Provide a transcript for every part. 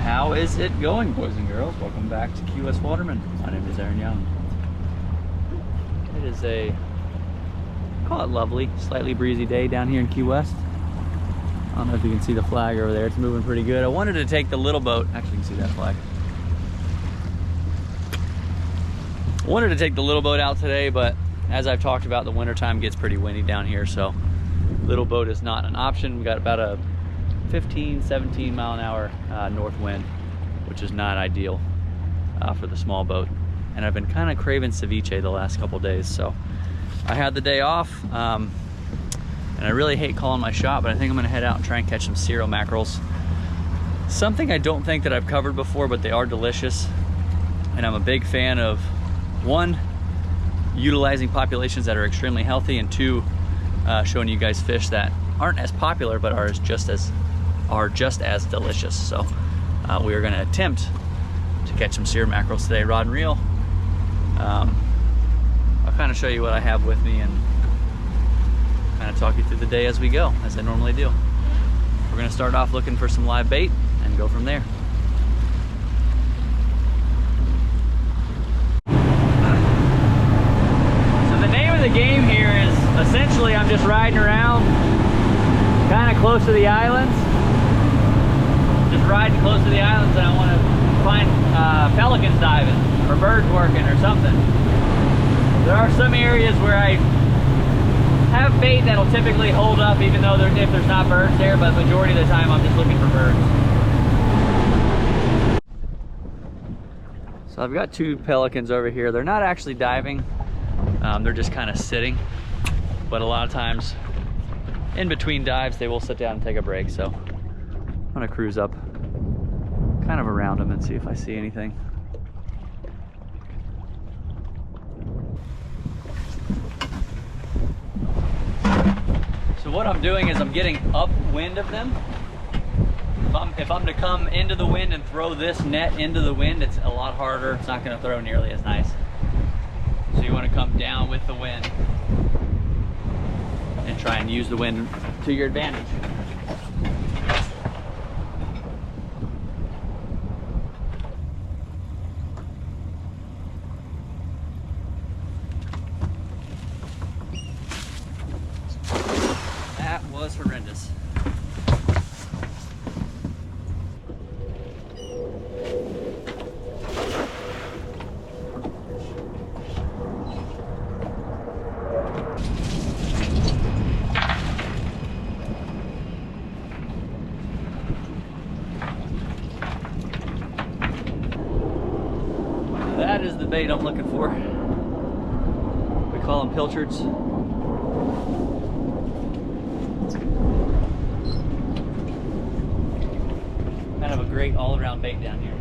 How is it going, boys and girls? Welcome back to Key West Waterman. My name is Aaron Young. It is a, call it lovely, slightly breezy day down here in Key West. I don't know if you can see the flag over there. It's moving pretty good. I wanted to take the little boat. Actually, you can see that flag. I wanted to take the little boat out today, but as I've talked about, the wintertime gets pretty windy down here, so little boat is not an option. We got about a 15, 17 mile an hour north wind, which is not ideal for the small boat. And I've been kind of craving ceviche the last couple days, so I had the day off. And I really hate calling my shot, but I think I'm gonna head out and try and catch some cereal mackerels. Something I don't think that I've covered before, but they are delicious. And I'm a big fan of, one, utilizing populations that are extremely healthy, and two, showing you guys fish that aren't as popular, but are just as delicious. So we are gonna attempt to catch some cereal mackerels today, rod and reel. I'll kind of show you what I have with me and kind of talk you through the day as we go, as I normally do. We're gonna start off looking for some live bait and go from there. So the name of the game here is essentially I'm just riding around kind of close to the islands. Just riding close to the islands, and I want to find pelicans diving or birds working or something. There are some areas where I have bait that'll typically hold up even though if there's not birds there, but majority of the time I'm just looking for birds. So I've got two pelicans over here. They're not actually diving, they're just kind of sitting, but a lot of times in between dives they will sit down and take a break. So I'm gonna cruise up kind of around them and see if I see anything. So what I'm doing is I'm getting upwind of them. If I'm to come into the wind and throw this net into the wind, it's a lot harder. It's not gonna throw nearly as nice. So you wanna come down with the wind and try and use the wind to your advantage. That was horrendous. That is the bait I'm looking for. We call them pilchards. Kind of a great all-around bait down here.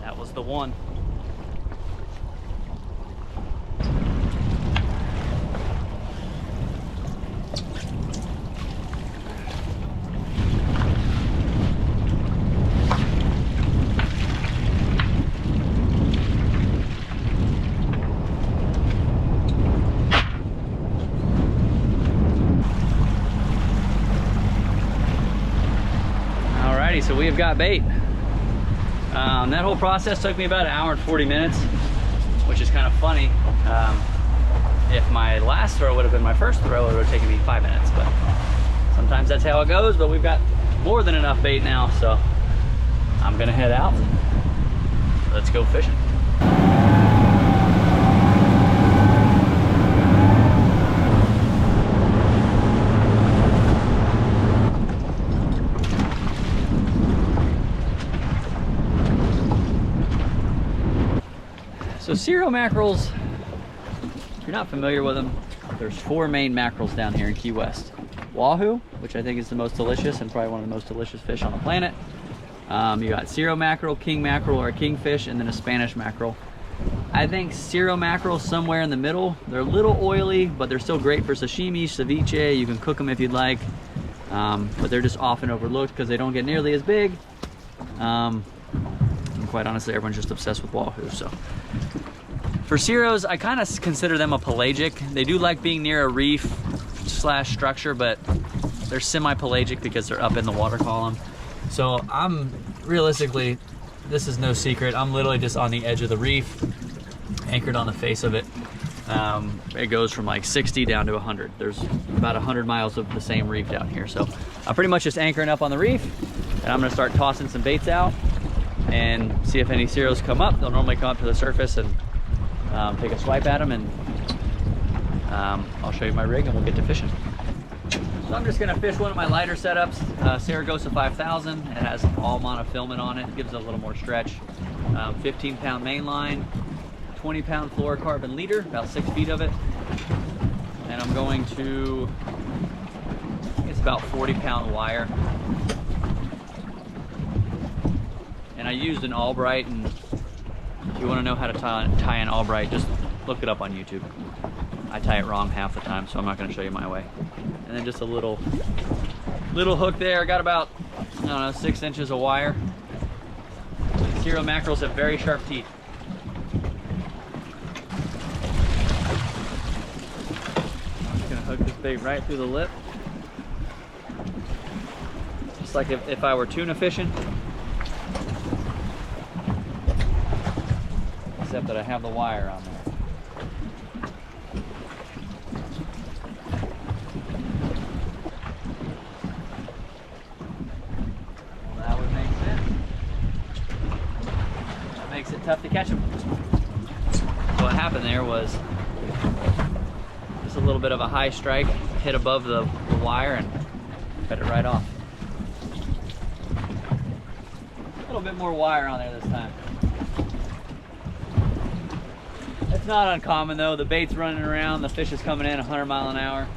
That was the one. So we have got bait. That whole process took me about an hour and 40 minutes, which is kind of funny. If my last throw would have been my first throw, it would have taken me 5 minutes, but sometimes that's how it goes. But we've got more than enough bait now, so I'm gonna head out. Let's go fishing. So cereal mackerels, if you're not familiar with them, there's 4 main mackerels down here in Key West. Wahoo, which I think is the most delicious and probably one of the most delicious fish on the planet. You got cereal mackerel, king mackerel or a kingfish, and then a Spanish mackerel. I think cereal mackerel somewhere in the middle. They're a little oily, but they're still great for sashimi, ceviche. You can cook them if you'd like. but they're just often overlooked because they don't get nearly as big. And quite honestly, everyone's just obsessed with wahoo. So for Ceros, I kind of consider them a pelagic. They do like being near a reef slash structure, but they're semi-pelagic because they're up in the water column. So I'm realistically, this is no secret, I'm literally just on the edge of the reef, anchored on the face of it. It goes from like 60 down to 100. There's about 100 miles of the same reef down here. So I'm pretty much just anchoring up on the reef, and I'm gonna start tossing some baits out and see if any Ceros come up. They'll normally come up to the surface and take a swipe at them, and I'll show you my rig and we'll get to fishing. So I'm just gonna fish one of my lighter setups, Saragossa 5000. It has all monofilament on it, gives it a little more stretch. 15-pound main line, 20-pound fluorocarbon leader, about 6 feet of it. And I'm going to, I think it's about 40-pound wire. And I used an Albright, and if you wanna know how to tie an Albright, just look it up on YouTube. I tie it wrong half the time, so I'm not gonna show you my way. And then just a little hook there. I got about, I don't know, 6 inches of wire. Cero mackerels have very sharp teeth. I'm just gonna hook this bait right through the lip. Just like if I were tuna fishing. Except that I have the wire on there. Tough to catch them. So what happened there was just a little bit of a high strike, hit above the wire and cut it right off. A little bit more wire on there this time. It's not uncommon though. The bait's running around, the fish is coming in 100 miles an hour.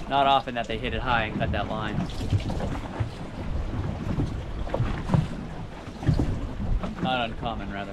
Not often that they hit it high and cut that line. Not uncommon, rather.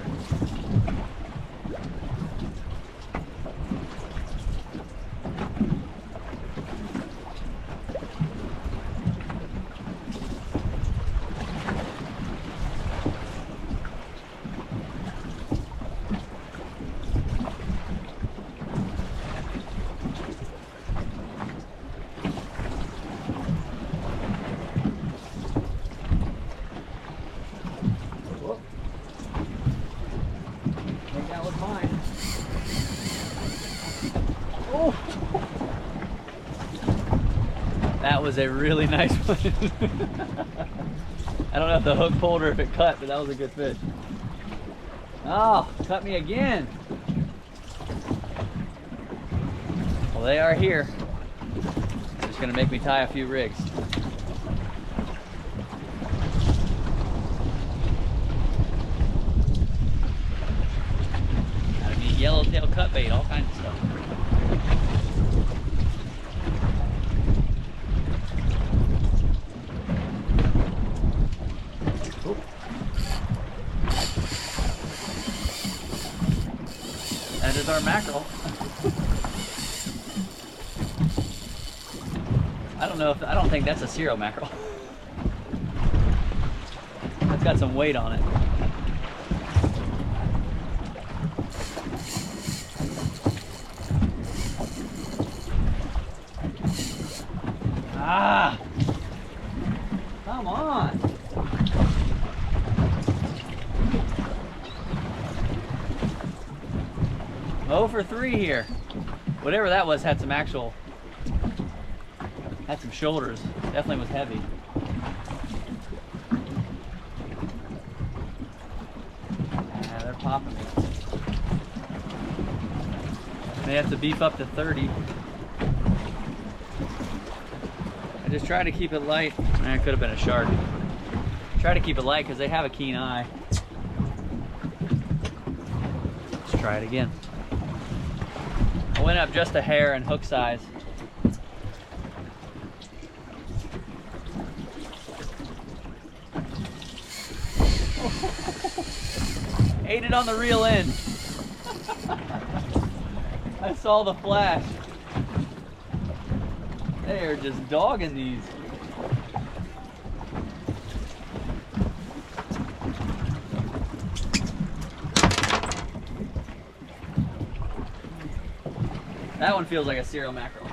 That was a really nice one. I don't know if the hook pulled or if it cut, but that was a good fish. Oh, cut me again. Well, they are here. They're just gonna make me tie a few rigs. Gotta be yellowtail cut bait, all kinds of stuff. That is our mackerel. I don't think that's a Cero mackerel. That's got some weight on it. Ah! Come on! Oh for 3 here. Whatever that was had some shoulders. Definitely was heavy. Yeah, they're popping. They have to beef up to 30. I just try to keep it light. It could have been a shark. Try to keep it light because they have a keen eye. Let's try it again. I went up just a hair in hook size. Ate it on the reel end. I saw the flash. They are just dogging these. That one feels like a cereal mackerel.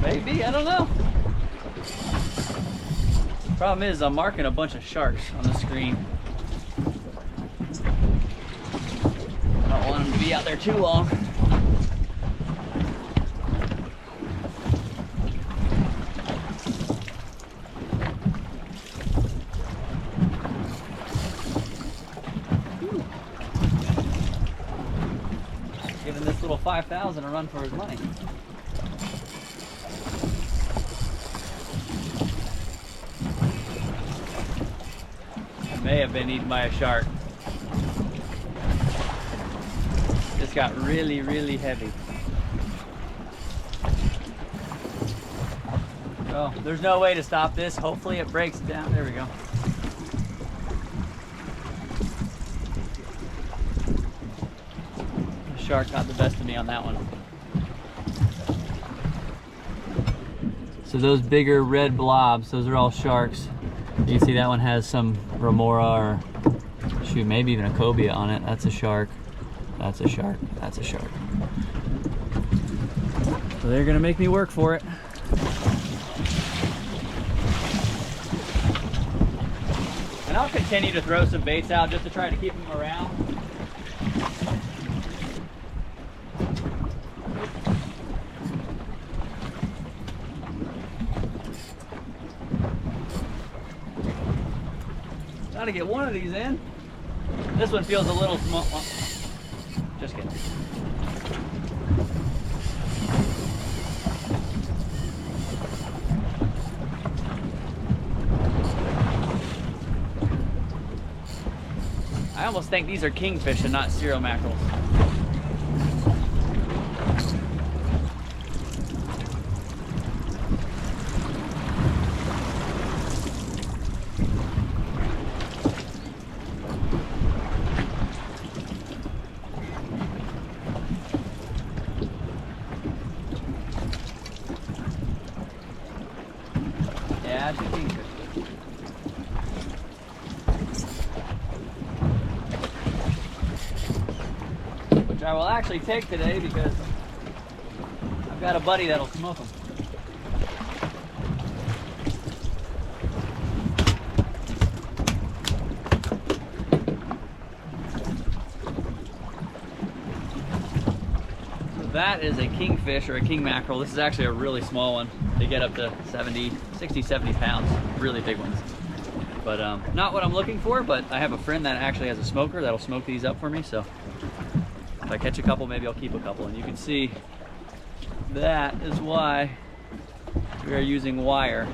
Maybe, I don't know. Problem is, I'm marking a bunch of sharks on the screen. I don't want them to be out there too long. Giving this little 5,000 a run for his money. May have been eaten by a shark. This got really, really heavy. Oh, there's no way to stop this. Hopefully it breaks down. There we go. The shark got the best of me on that one. So those bigger red blobs, those are all sharks. You can see that one has some remora or shoot, maybe even a cobia on it. That's a shark. That's a shark. That's a shark. So they're gonna make me work for it. And I'll continue to throw some baits out just to try to keep them around. Got to get one of these in. This one feels a little small. Just kidding. I almost think these are kingfish and not cereal mackerels. Yeah, it's a kingfish. Which I will actually take today because I've got a buddy that'll smoke them. So that is a kingfish or a king mackerel. This is actually a really small one. They get up to 60, 70 pounds, really big ones. But not what I'm looking for, but I have a friend that actually has a smoker that'll smoke these up for me, so if I catch a couple, maybe I'll keep a couple. And you can see that is why we are using wire.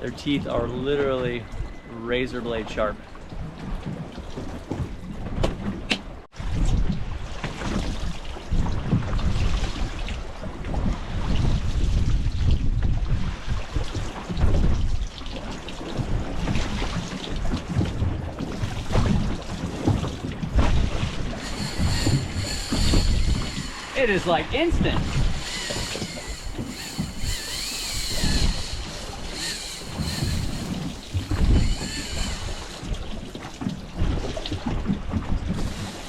Their teeth are literally razor blade sharp. It is like instant.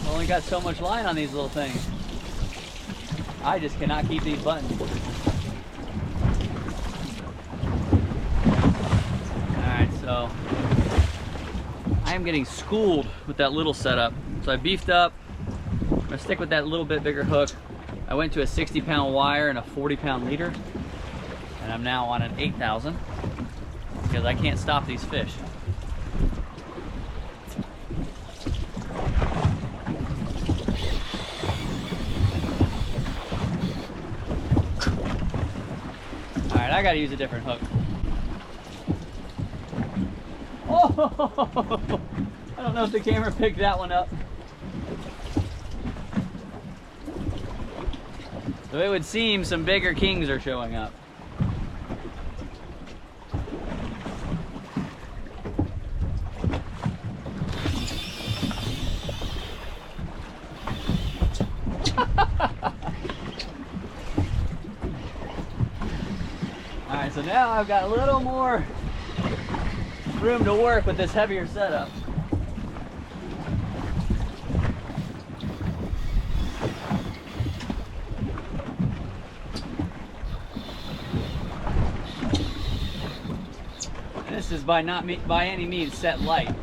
Only got so much line on these little things. I just cannot keep these buttons. Alright, so I am getting schooled with that little setup. So I beefed up. I'm gonna stick with that little bit bigger hook. I went to a 60-pound wire and a 40-pound leader, and I'm now on an 8,000 because I can't stop these fish. All right, I gotta use a different hook. Oh, I don't know if the camera picked that one up. So it would seem some bigger kings are showing up. Alright, so now I've got a little more room to work with this heavier setup. This is by any means set light.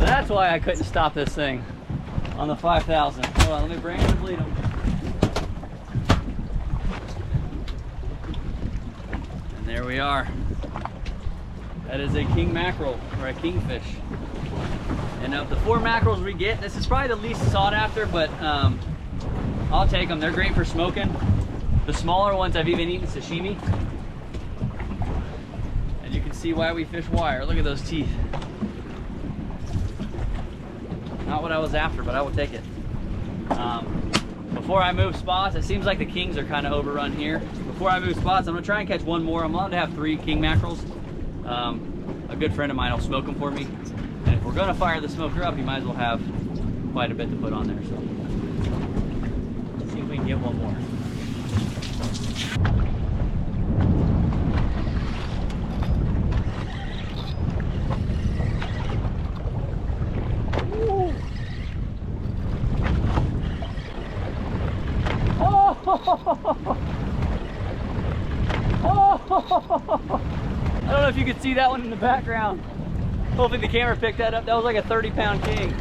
That's why I couldn't stop this thing on the 5,000. Hold on, let me bring him and bleed him. And there we are. That is a king mackerel, or a kingfish. And of the 4 mackerels we get, this is probably the least sought after, but I'll take them. They're great for smoking. The smaller ones I've even eaten sashimi. And you can see why we fish wire. Look at those teeth. Not what I was after, but I will take it. Before I move spots, it seems like the kings are kind of overrun here. Before I move spots, I'm gonna try and catch one more. I'm allowed to have 3 king mackerels. A good friend of mine will smoke them for me. And if we're gonna fire the smoker up, you might as well have quite a bit to put on there. So let's see if we can get one more. I don't know if you could see that one in the background. Hopefully the camera picked that up. That was like a 30-pound king.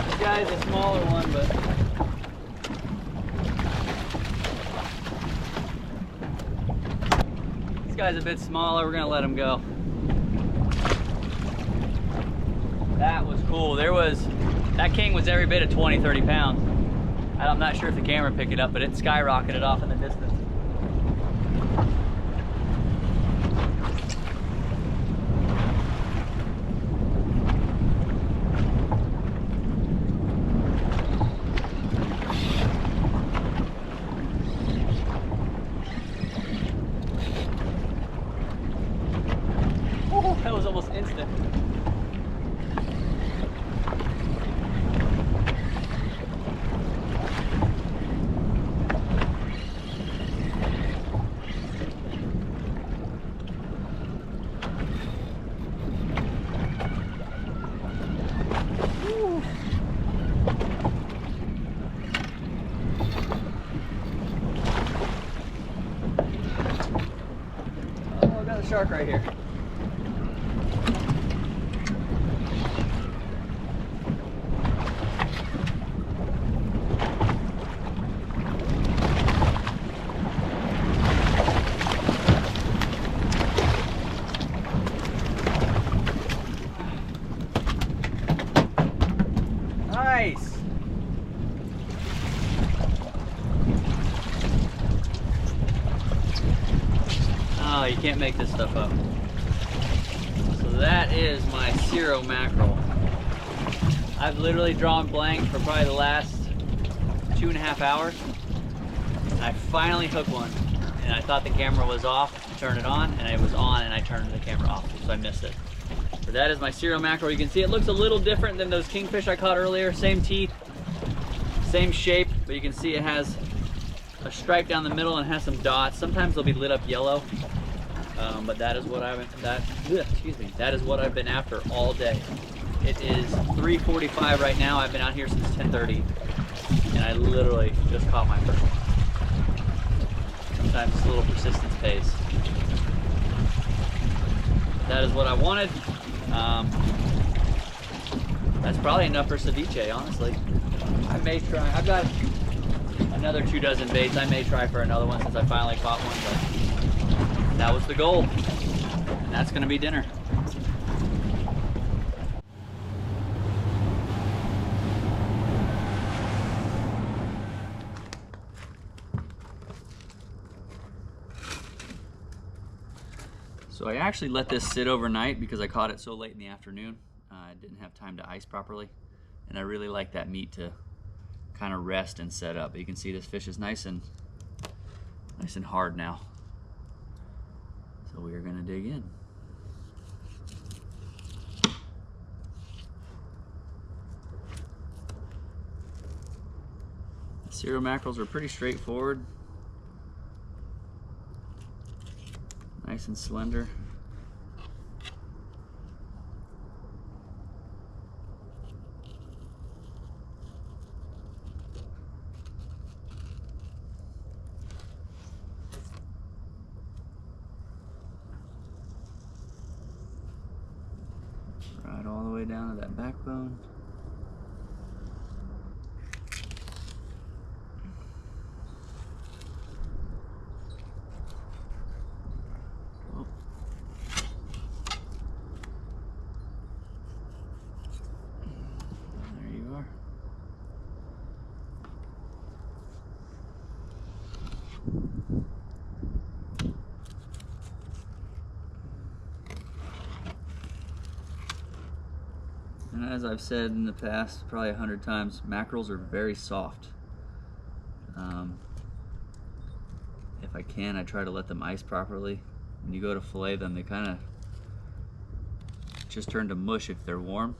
This guy's a smaller one, but this guy's a bit smaller. We're gonna let him go. That was cool. That king was every bit of 20, 30 pounds. I'm not sure if the camera picked it up, but it skyrocketed off in the distance. Oh, that was almost instant. Shark right here. Nice. Oh, you can't make this stuff up. So that is my Zero mackerel. I've literally drawn blank for probably the last 2.5 hours. I finally hooked one, and I thought the camera was off, turned it on, and it was on, and I turned the camera off, so I missed it. But that is my cereal mackerel. You can see it looks a little different than those kingfish I caught earlier. Same teeth, same shape, but you can see it has a stripe down the middle and has some dots. Sometimes they'll be lit up yellow, but that is what that is what I've been after all day. It is 3:45 right now. I've been out here since 10:30, and I literally just caught my first one. Sometimes a little persistence pays. That is what I wanted. That's probably enough for ceviche, honestly. I may try. I've got another 2 dozen baits. I may try for another one since I finally caught one, but that was the goal. And that's gonna be dinner. So I actually let this sit overnight because I caught it so late in the afternoon. I didn't have time to ice properly, and I really like that meat to kind of rest and set up. But you can see this fish is nice and hard now. So we are going to dig in. The cereal mackerels are pretty straightforward. Nice and slender. Right all the way down to that backbone. And as I've said in the past, probably 100 times, mackerels are very soft. If I can, I try to let them ice properly. When you go to fillet them, they kind of just turn to mush if they're warm.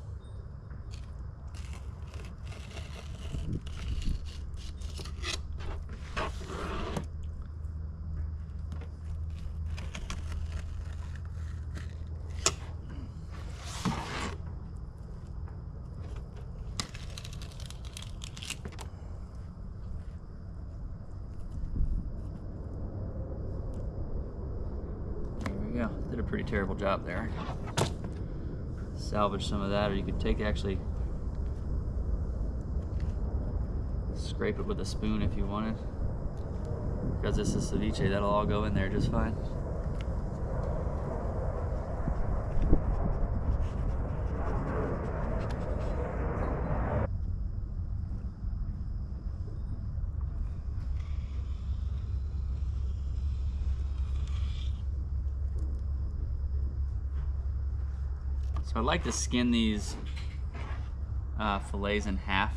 Yeah, did a pretty terrible job there. Salvage some of that, or you could actually scrape it with a spoon if you wanted. Because this is ceviche, that'll all go in there just fine. So I like to skin these fillets in half.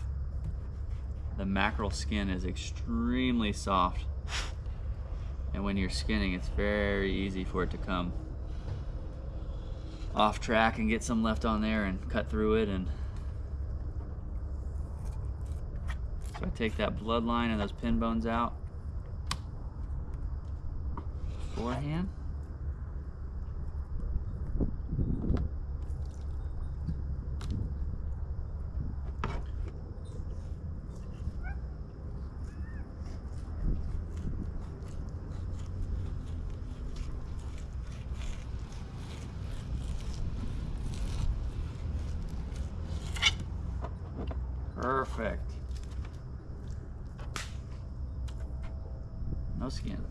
The mackerel skin is extremely soft, and when you're skinning, it's very easy for it to come off track and get some left on there and cut through it. And so I take that bloodline and those pin bones out beforehand. Perfect. No skin.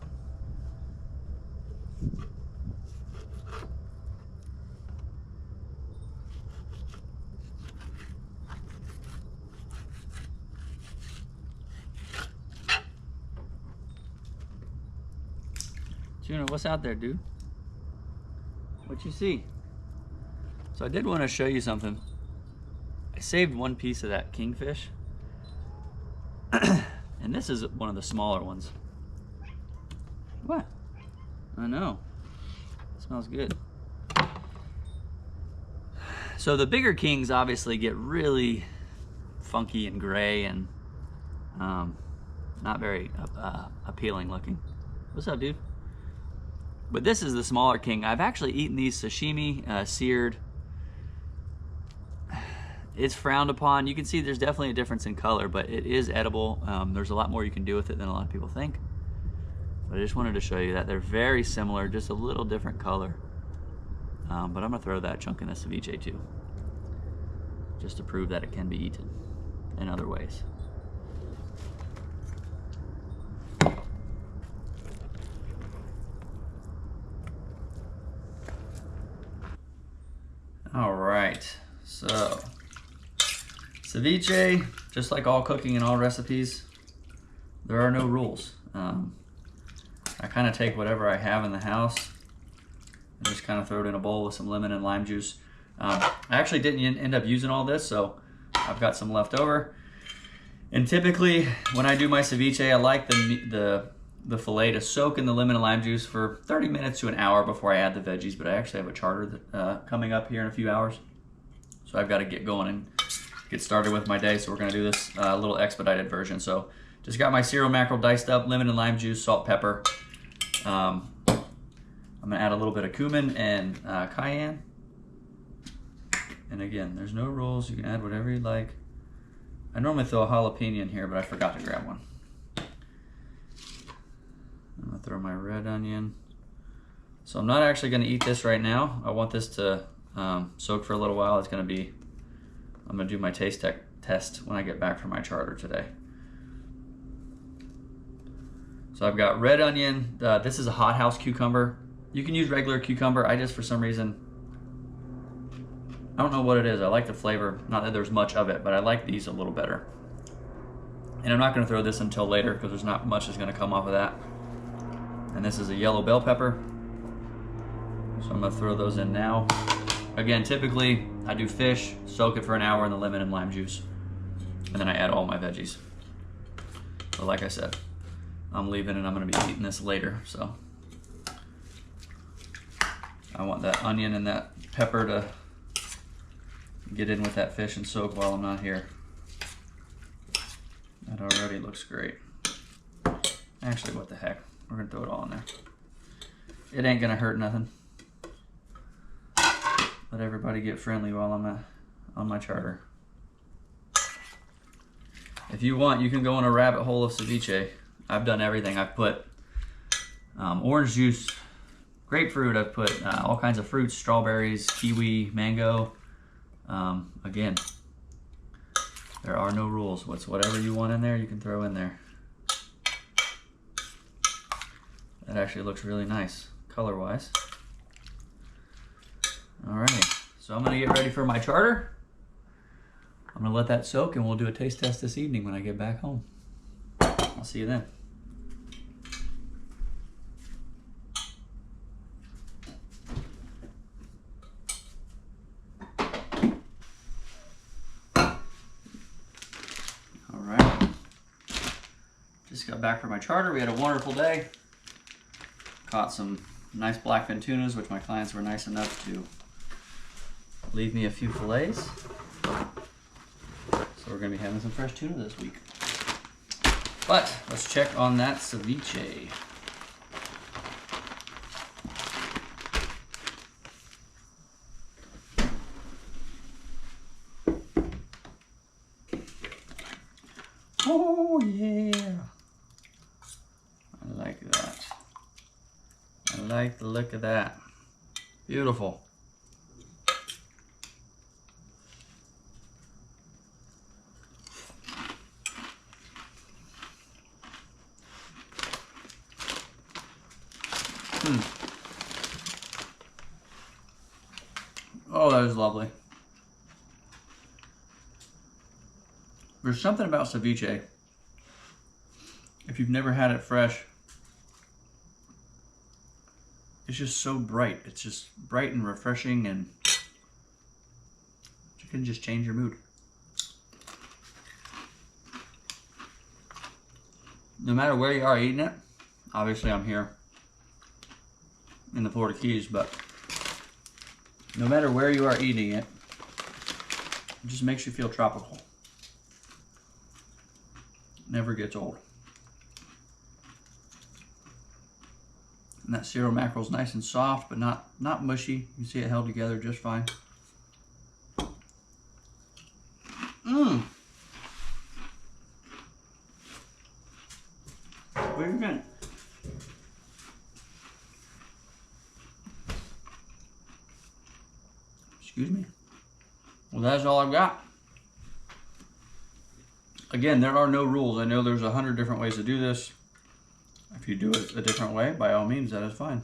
Tuna, what's out there, dude? What you see? So I did want to show you something. I saved one piece of that kingfish, and this is one of the smaller ones. What? I know. It smells good. So the bigger kings obviously get really funky and gray and not very appealing looking. What's up, dude? But this is the smaller king. I've actually eaten these sashimi, seared. It's frowned upon. You can see there's definitely a difference in color, but it is edible. There's a lot more you can do with it than a lot of people think. But I just wanted to show you that they're very similar, just a little different color. But I'm gonna throw that chunk in the ceviche too, just to prove that it can be eaten in other ways. All right, so ceviche, just like all cooking and all recipes, there are no rules. I kind of take whatever I have in the house and just kind of throw it in a bowl with some lemon and lime juice. I actually didn't end up using all this, so I've got some left over. And typically, when I do my ceviche, I like the fillet to soak in the lemon and lime juice for 30 minutes to an hour before I add the veggies, but I actually have a charter coming up here in a few hours. So I've got to get going and get started with my day, so we're gonna do this little expedited version. So just got my cereal mackerel diced up, lemon and lime juice, salt, pepper. I'm gonna add a little bit of cumin and cayenne. And again, there's no rules, you can add whatever you like. I normally throw a jalapeno in here, but I forgot to grab one. I'm gonna throw my red onion. So I'm not actually gonna eat this right now. I want this to soak for a little while. I'm gonna do my taste test when I get back from my charter today. So I've got red onion. This is a hothouse cucumber. You can use regular cucumber. I just, for some reason, I don't know what it is. I like the flavor. Not that there's much of it, but I like these a little better. And I'm not gonna throw this until later because there's not much that's gonna come off of that. And this is a yellow bell pepper. So I'm gonna throw those in now. Again, typically I do fish, soak it for an hour in the lemon and lime juice, and then I add all my veggies. But like I said, I'm leaving and I'm gonna be eating this later, so. I want that onion and that pepper to get in with that fish and soak while I'm not here. That already looks great. Actually, what the heck? We're gonna throw it all in there. It ain't gonna hurt nothing. Let everybody get friendly while I'm on my charter. If you want, you can go in a rabbit hole of ceviche. I've done everything. I've put orange juice, grapefruit. I've put all kinds of fruits, strawberries, kiwi, mango. Again, there are no rules. Whatever you want in there, you can throw in there. That actually looks really nice, color-wise. All right, so I'm gonna get ready for my charter. I'm gonna let that soak and we'll do a taste test this evening when I get back home. I'll see you then. All right, just got back from my charter. We had a wonderful day. Caught some nice blackfin tunas, which my clients were nice enough to leave me a few fillets. So we're gonna be having some fresh tuna this week. But let's check on that ceviche. Oh yeah, I like that. I like the look of that. Beautiful. Oh, that is lovely. There's something about ceviche, if you've never had it fresh, it's just so bright. It's just bright and refreshing, and you can just change your mood. No matter where you are eating it, obviously I'm here in the Florida Keys, but no matter where you are eating it, it just makes you feel tropical. Never gets old. And that Cero mackerel is nice and soft, but not mushy. You see it held together just fine. Mmm. What do you think? Excuse me. Well, that's all I've got. Again, there are no rules. I know there's 100 different ways to do this. If you do it a different way, by all means, that is fine.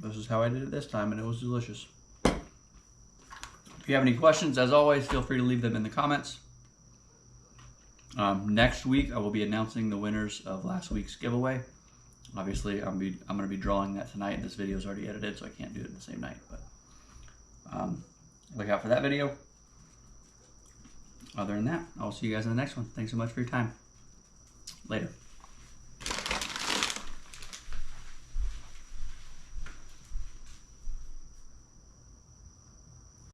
This is how I did it this time, and it was delicious. If you have any questions, as always, feel free to leave them in the comments. Next week, I will be announcing the winners of last week's giveaway. Obviously, I'm going to be drawing that tonight. This video is already edited, so I can't do it the same night. But look out for that video. Other than that, I'll see you guys in the next one. Thanks so much for your time. Later.